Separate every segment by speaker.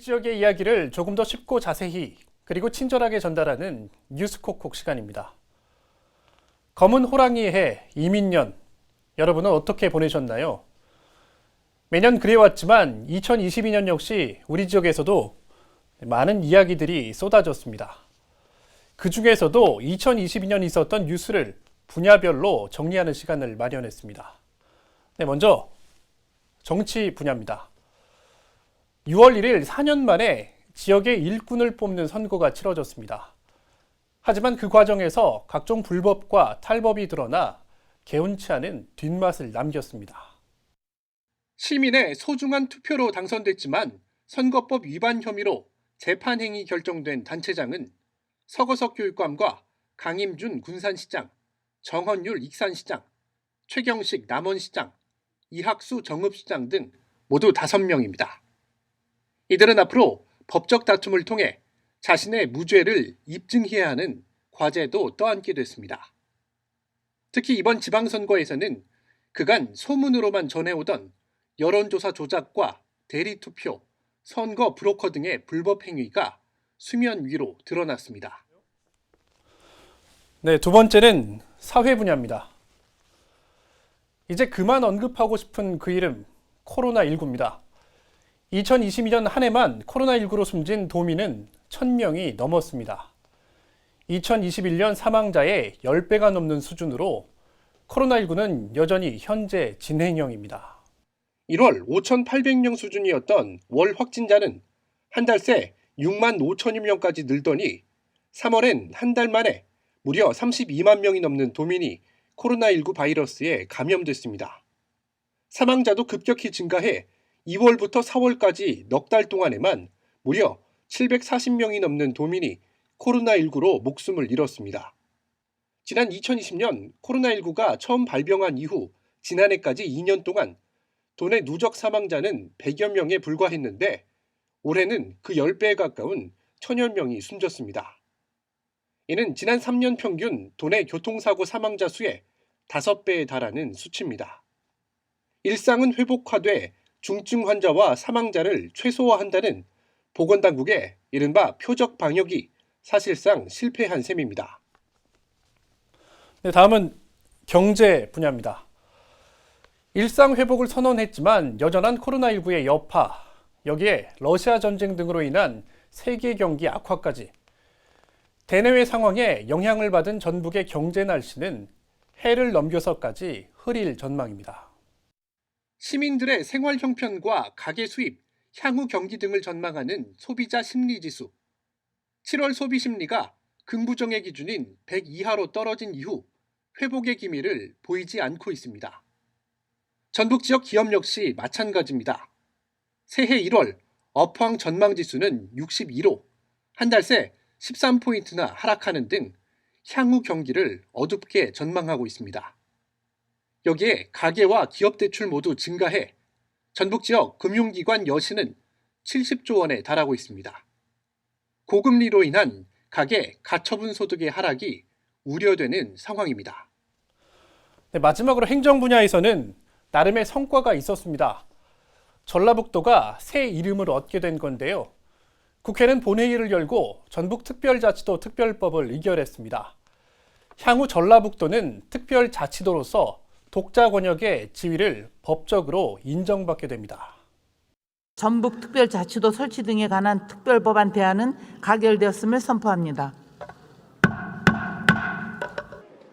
Speaker 1: 지역의 이야기를 조금 더 쉽고 자세히 그리고 친절하게 전달하는 뉴스콕콕 시간입니다. 검은 호랑이의 해 이민년, 여러분은 어떻게 보내셨나요? 매년 그래왔지만 2022년 역시 우리 지역에서도 많은 이야기들이 쏟아졌습니다. 그 중에서도 2022년 있었던 뉴스를 분야별로 정리하는 시간을 마련했습니다. 먼저 정치 분야입니다. 6월 1일 4년 만에 지역의 일꾼을 뽑는 선거가 치러졌습니다. 하지만 그 과정에서 각종 불법과 탈법이 드러나 개운치 않은 뒷맛을 남겼습니다. 시민의 소중한 투표로 당선됐지만 선거법 위반 혐의로 재판행위 결정된 단체장은 서거석 교육감과 강임준 군산시장, 정헌율 익산시장, 최경식 남원시장, 이학수 정읍시장 등 모두 5명입니다. 이들은 앞으로 법적 다툼을 통해 자신의 무죄를 입증해야 하는 과제도 떠안게 됐습니다. 특히 이번 지방선거에서는 그간 소문으로만 전해오던 여론조사 조작과 대리투표, 선거 브로커 등의 불법 행위가 수면 위로 드러났습니다. 두 번째는 사회 분야입니다. 이제 그만 언급하고 싶은 그 이름, 코로나19입니다. 2022년 한 해만 코로나19로 숨진 도민은 1,000명이 넘었습니다. 2021년 사망자의 10배가 넘는 수준으로 코로나19는 여전히 현재 진행형입니다. 1월 5,800명 수준이었던 월 확진자는 한 달 새 6만 5천여 명까지 늘더니 3월엔 한 달 만에 무려 32만 명이 넘는 도민이 코로나19 바이러스에 감염됐습니다. 사망자도 급격히 증가해 2월부터 4월까지 넉 달 동안에만 무려 740명이 넘는 도민이 코로나19로 목숨을 잃었습니다. 지난 2020년 코로나19가 처음 발병한 이후 지난해까지 2년 동안 도내 누적 사망자는 100여 명에 불과했는데 올해는 그 10배에 가까운 1,000여 명이 숨졌습니다. 이는 지난 3년 평균 도내 교통사고 사망자 수의 5배에 달하는 수치입니다. 일상은 회복화돼 중증 환자와 사망자를 최소화한다는 보건당국의 이른바 표적 방역이 사실상 실패한 셈입니다. 다음은 경제 분야입니다. 일상 회복을 선언했지만 여전한 코로나19의 여파, 여기에 러시아 전쟁 등으로 인한 세계 경기 악화까지 대내외 상황에 영향을 받은 전북의 경제 날씨는 해를 넘겨서까지 흐릴 전망입니다. 시민들의 생활 형편과 가계 수입, 향후 경기 등을 전망하는 소비자 심리지수. 7월 소비 심리가 긍부정의 기준인 100 이하로 떨어진 이후 회복의 기미를 보이지 않고 있습니다. 전북 지역 기업 역시 마찬가지입니다. 새해 1월 업황 전망지수는 62로 한 달 새 13포인트나 하락하는 등 향후 경기를 어둡게 전망하고 있습니다. 여기에 가계와 기업 대출 모두 증가해 전북 지역 금융기관 여신은 70조 원에 달하고 있습니다. 고금리로 인한 가계 가처분 소득의 하락이 우려되는 상황입니다. 마지막으로 행정 분야에서는 나름의 성과가 있었습니다. 전라북도가 새 이름을 얻게 된 건데요. 국회는 본회의를 열고 전북특별자치도 특별법을 의결했습니다. 향후 전라북도는 특별자치도로서 독자 권역의 지위를 법적으로 인정받게 됩니다.
Speaker 2: 전북특별자치도 설치 등에 관한 특별법안 대안은 가결되었음을 선포합니다.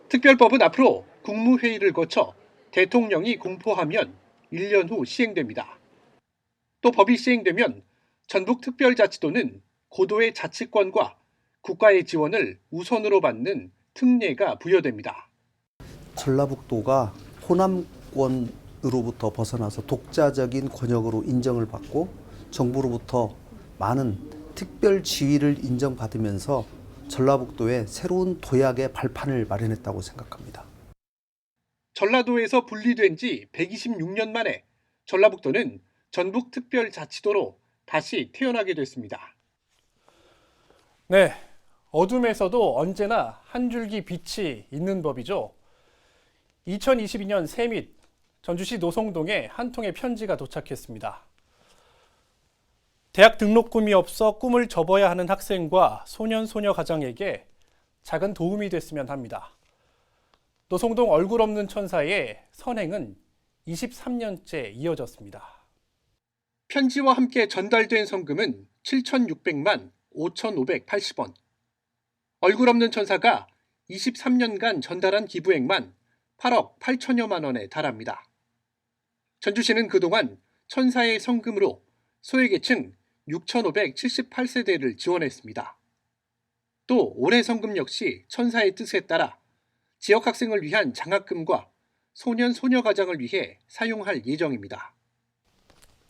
Speaker 1: 특별법은 앞으로 국무회의를 거쳐 대통령이 공포하면 1년 후 시행됩니다. 또 법이 시행되면 전북특별자치도는 고도의 자치권과 국가의 지원을 우선으로 받는 특례가 부여됩니다.
Speaker 3: 전라북도가 호남권으로부터 벗어나서 독자적인 권역으로 인정을 받고 정부로부터 많은 특별 지위를 인정받으면서 전라북도의 새로운 도약의 발판을 마련했다고 생각합니다.
Speaker 1: 전라도에서 분리된 지 126년 만에 전라북도는 전북특별자치도로 다시 태어나게 됐습니다. 어둠에서도 언제나 한 줄기 빛이 있는 법이죠. 2022년 새밑 전주시 노송동에 한 통의 편지가 도착했습니다. 대학 등록금이 없어 꿈을 접어야 하는 학생과 소년, 소녀 가장에게 작은 도움이 됐으면 합니다. 노송동 얼굴 없는 천사의 선행은 23년째 이어졌습니다. 편지와 함께 전달된 성금은 7,600만 5,580원. 얼굴 없는 천사가 23년간 전달한 기부액만 8억 8천여만 원에 달합니다. 전주시는 그동안 천사의 성금으로 소외계층 6,578세대를 지원했습니다. 또 올해 성금 역시 천사의 뜻에 따라 지역 학생을 위한 장학금과 소년, 소녀 가장을 위해 사용할 예정입니다.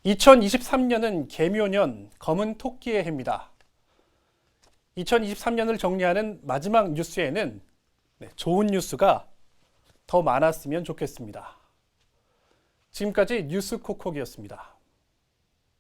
Speaker 1: 2023년은 개묘년 검은 토끼의 해입니다. 2023년을 정리하는 마지막 뉴스에는 좋은 뉴스가 더 많았으면 좋겠습니다. 지금까지 뉴스 콕콕이었습니다.